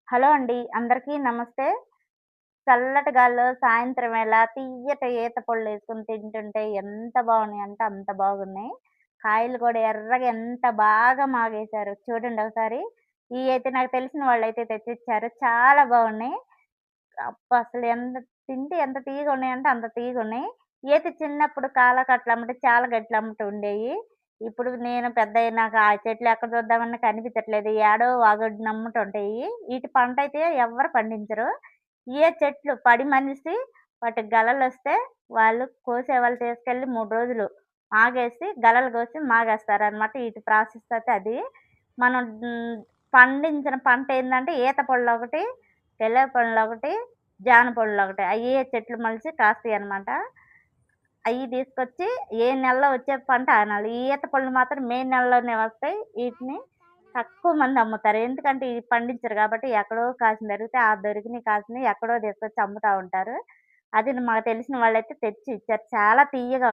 Hello అండి. అందరికీ నమస్తే. చల్లటి గాలిలో సాయంత్రం వేళ తియ్యటి ఈత పళ్ళేసుకొని తింటుంటే ఎంత బాగున్నాయంటే అంత బాగున్నాయి. కాయలు కూడా ఎర్రగా ఎంత బాగా మాగేశారో చూడండి ఒకసారి. ఇయి అయితే నాకు తెలిసిన వాళ్ళైతే తెచ్చిచ్చారు. చాలా బాగున్నాయి. అబ్బా! అసలు ఎంత తింటే ఎంత తియ్యగున్నాయంటే అంత తియ్యగున్నాయి. ఈత చిన్నప్పుడు కాలకట్లమ్మట, చాలగట్లమ్మట ఉండేయి. ఇప్పుడు నేను పెద్దయినాక ఆ చెట్లు ఎక్కడ చూద్దామన్నా కనిపించట్లేదు. ఏడో వాగుడినమ్మట ఉంటాయి. ఈటి పంటయితే ఎవ్వరు పండించరు. ఏ చెట్లు పడి మనిసి వాటికి గలలొస్తే వాళ్ళు కోసేవాళ్ళు తీసుకెళ్ళి 3 రోజులు ఆగేసి గలలు కోసి మాగేస్తారనమాట. ఈటి ప్రాసెస్ అయితే అది. మనం పండించిన పంటేందంటే ఈత పళ్ళొకటి, తెలవపండ్లొకటి, జామ పళ్ళొకటి. అయ్యే చెట్లు మొలిచి కాస్తాయనమాట. అయి తీసుకొచ్చి ఏ నెలలో వచ్చే పంట ఆ నెల. ఈ ఈత పళ్ళు మాత్రం మే నెలలోనే వస్తాయి. ఈటిని తక్కువ మంది అమ్ముతారు. ఎందుకంటే ఇవి పండించరు కాబట్టి ఎక్కడో కాసిన దొరికితే ఆ దొరికినయి కాసినయి ఎక్కడో తీసుకొచ్చి అమ్ముతా ఉంటారు. అది మాకు తెలిసిన వాళ్ళైతే తెచ్చి ఇచ్చారు. చాలా తియ్యగా